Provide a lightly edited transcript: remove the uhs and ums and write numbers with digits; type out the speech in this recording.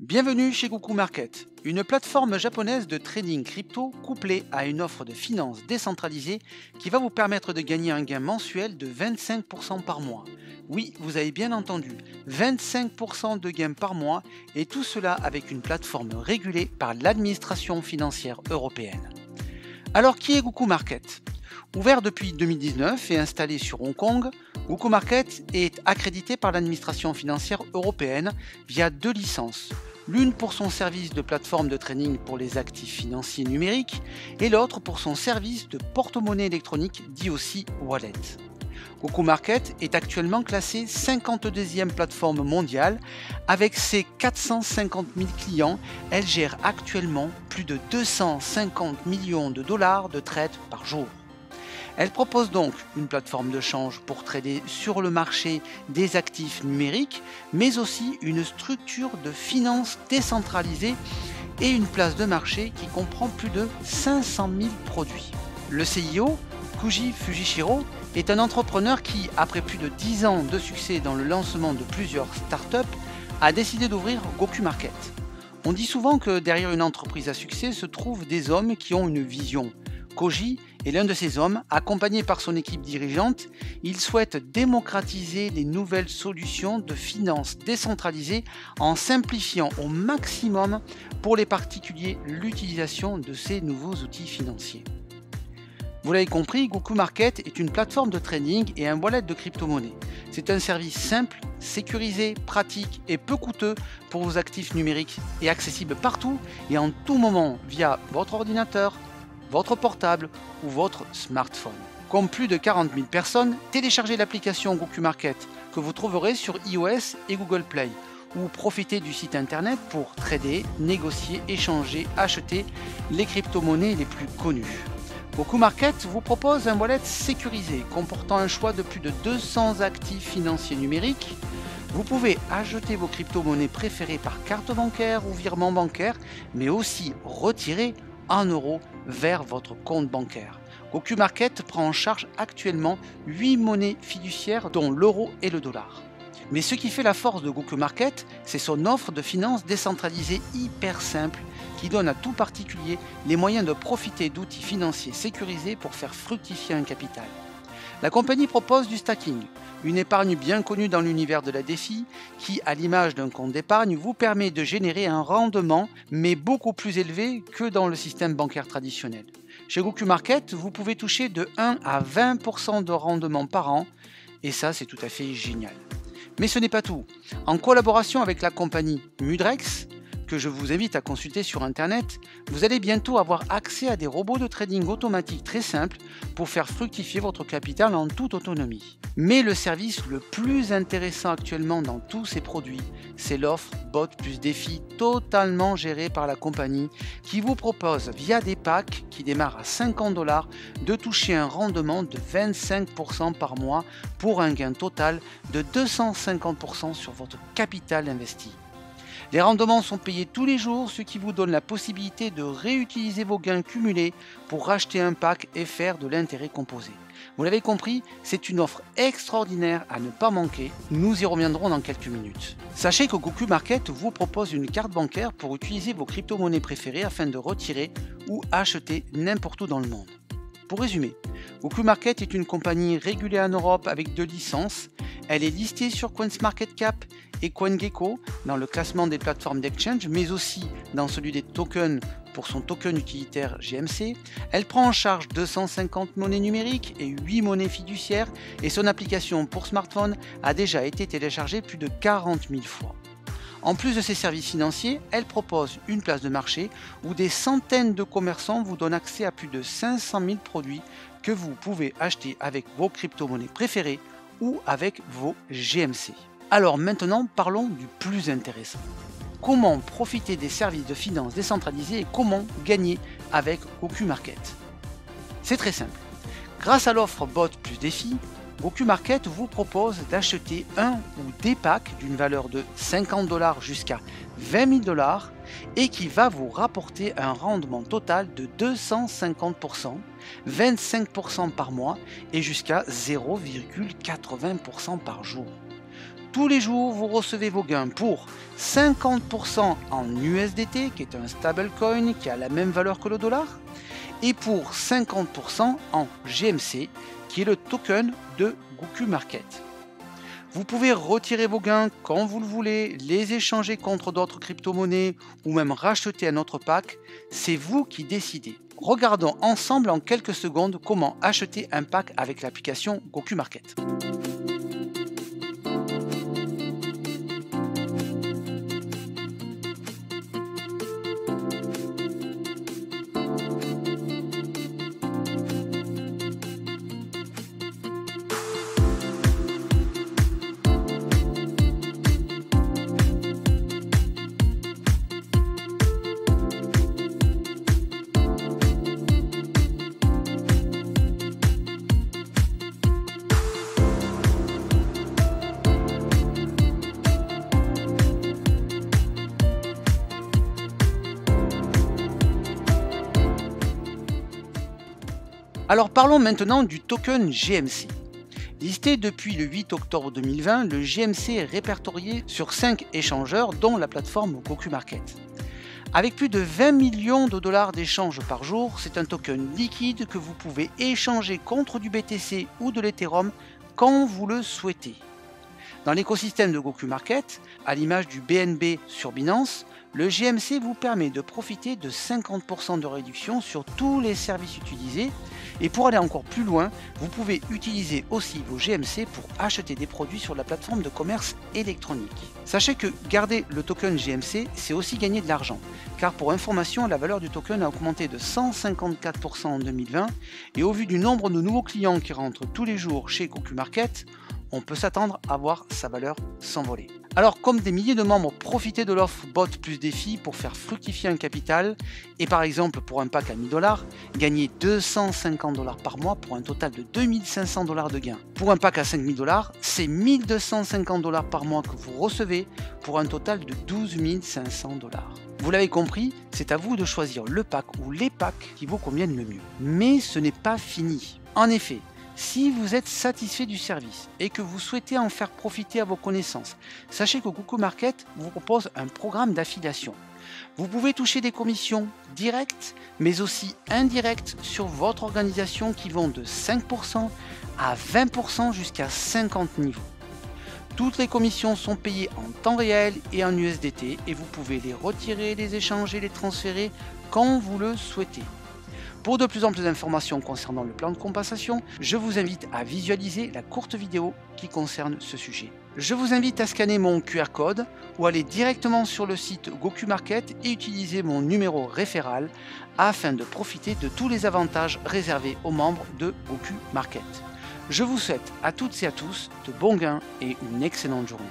Bienvenue chez Goku Market, une plateforme japonaise de trading crypto couplée à une offre de finance décentralisée qui va vous permettre de gagner un gain mensuel de 25% par mois. Oui, vous avez bien entendu, 25% de gains par mois et tout cela avec une plateforme régulée par l'administration financière européenne. Alors qui est Goku Market? Ouvert depuis 2019 et installé sur Hong Kong, Goku Market est accrédité par l'administration financière européenne via deux licences. L'une pour son service de plateforme de trading pour les actifs financiers numériques et l'autre pour son service de porte-monnaie électronique dit aussi Wallet. Goku Market est actuellement classée 52e plateforme mondiale. Avec ses 450 000 clients, elle gère actuellement plus de 250 millions de dollars de trades par jour. Elle propose donc une plateforme de change pour trader sur le marché des actifs numériques, mais aussi une structure de finance décentralisée et une place de marché qui comprend plus de 500 000 produits. Le CIO, Koji Fujishiro, est un entrepreneur qui, après plus de 10 ans de succès dans le lancement de plusieurs startups, a décidé d'ouvrir Goku Market. On dit souvent que derrière une entreprise à succès se trouvent des hommes qui ont une vision. Koji est l'un de ces hommes, accompagné par son équipe dirigeante. Il souhaite démocratiser les nouvelles solutions de finance décentralisées en simplifiant au maximum pour les particuliers l'utilisation de ces nouveaux outils financiers. Vous l'avez compris, Goku Market est une plateforme de trading et un wallet de crypto-monnaie. C'est un service simple, sécurisé, pratique et peu coûteux pour vos actifs numériques et accessible partout et en tout moment via votre ordinateur, votre portable ou votre smartphone. Comme plus de 40 000 personnes, téléchargez l'application Goku Market que vous trouverez sur iOS et Google Play ou profitez du site internet pour trader, négocier, échanger, acheter les crypto-monnaies les plus connues. Goku Market vous propose un wallet sécurisé comportant un choix de plus de 200 actifs financiers numériques. Vous pouvez ajouter vos crypto-monnaies préférées par carte bancaire ou virement bancaire, mais aussi retirer en euros vers votre compte bancaire. Goku Market prend en charge actuellement 8 monnaies fiduciaires dont l'euro et le dollar. Mais ce qui fait la force de Goku Market, c'est son offre de finance décentralisée hyper simple qui donne à tout particulier les moyens de profiter d'outils financiers sécurisés pour faire fructifier un capital. La compagnie propose du stacking, une épargne bien connue dans l'univers de la DeFi qui, à l'image d'un compte d'épargne, vous permet de générer un rendement mais beaucoup plus élevé que dans le système bancaire traditionnel. Chez Goku Market, vous pouvez toucher de 1 à 20% de rendement par an et ça c'est tout à fait génial. Mais ce n'est pas tout. En collaboration avec la compagnie Mudrex, que je vous invite à consulter sur internet, vous allez bientôt avoir accès à des robots de trading automatique très simples pour faire fructifier votre capital en toute autonomie. Mais le service le plus intéressant actuellement dans tous ces produits, c'est l'offre Bot plus Défi totalement gérée par la compagnie qui vous propose via des packs qui démarrent à 50 $ de toucher un rendement de 25% par mois pour un gain total de 250% sur votre capital investi. Les rendements sont payés tous les jours, ce qui vous donne la possibilité de réutiliser vos gains cumulés pour racheter un pack et faire de l'intérêt composé. Vous l'avez compris, c'est une offre extraordinaire à ne pas manquer. Nous y reviendrons dans quelques minutes. Sachez que Goku Market vous propose une carte bancaire pour utiliser vos crypto-monnaies préférées afin de retirer ou acheter n'importe où dans le monde. Pour résumer, Goku Market est une compagnie régulée en Europe avec 2 licences. Elle est listée sur CoinsMarketCap et CoinGecko dans le classement des plateformes d'exchange, mais aussi dans celui des tokens pour son token utilitaire GMC. Elle prend en charge 250 monnaies numériques et 8 monnaies fiduciaires et son application pour smartphone a déjà été téléchargée plus de 40 000 fois. En plus de ses services financiers, elle propose une place de marché où des centaines de commerçants vous donnent accès à plus de 500 000 produits que vous pouvez acheter avec vos crypto-monnaies préférées ou avec vos GMC. Alors maintenant, parlons du plus intéressant. Comment profiter des services de finance décentralisés et comment gagner avec Goku Market? C'est très simple. Grâce à l'offre Bot plus Défi, Goku Market vous propose d'acheter un ou des packs d'une valeur de 50 $ jusqu'à 20 000 $ et qui va vous rapporter un rendement total de 250%, 25% par mois et jusqu'à 0,80% par jour. Tous les jours, vous recevez vos gains pour 50% en USDT, qui est un stablecoin qui a la même valeur que le dollar, et pour 50% en GMC, qui est le token de Goku Market. Vous pouvez retirer vos gains quand vous le voulez, les échanger contre d'autres crypto-monnaies ou même racheter un autre pack, c'est vous qui décidez. Regardons ensemble en quelques secondes comment acheter un pack avec l'application Goku Market. Alors parlons maintenant du token GMC. Listé depuis le 8 octobre 2020, le GMC est répertorié sur 5 échangeurs dont la plateforme Goku Market. Avec plus de 20 millions de dollars d'échanges par jour, c'est un token liquide que vous pouvez échanger contre du BTC ou de l'Ethereum quand vous le souhaitez. Dans l'écosystème de Goku Market, à l'image du BNB sur Binance, le GMC vous permet de profiter de 50% de réduction sur tous les services utilisés. Et pour aller encore plus loin, vous pouvez utiliser aussi vos GMC pour acheter des produits sur la plateforme de commerce électronique. Sachez que garder le token GMC, c'est aussi gagner de l'argent. Car pour information, la valeur du token a augmenté de 154% en 2020. Et au vu du nombre de nouveaux clients qui rentrent tous les jours chez Goku Market, on peut s'attendre à voir sa valeur s'envoler. Alors comme des milliers de membres profitez de l'offre Bot plus défi pour faire fructifier un capital et par exemple pour un pack à 1000 $, gagner 250 $ par mois pour un total de 2500 $ de gains. Pour un pack à 5000 $, c'est 1250 $ par mois que vous recevez pour un total de 12 500 $. Vous l'avez compris, c'est à vous de choisir le pack ou les packs qui vous conviennent le mieux. Mais ce n'est pas fini. En effet, si vous êtes satisfait du service et que vous souhaitez en faire profiter à vos connaissances, sachez que Goku Market vous propose un programme d'affiliation. Vous pouvez toucher des commissions directes, mais aussi indirectes sur votre organisation qui vont de 5% à 20% jusqu'à 50 niveaux. Toutes les commissions sont payées en temps réel et en USDT et vous pouvez les retirer, les échanger, les transférer quand vous le souhaitez. Pour de plus en plus d'informations concernant le plan de compensation, je vous invite à visualiser la courte vidéo qui concerne ce sujet. Je vous invite à scanner mon QR code ou aller directement sur le site Goku Market et utiliser mon numéro référal afin de profiter de tous les avantages réservés aux membres de Goku Market. Je vous souhaite à toutes et à tous de bons gains et une excellente journée.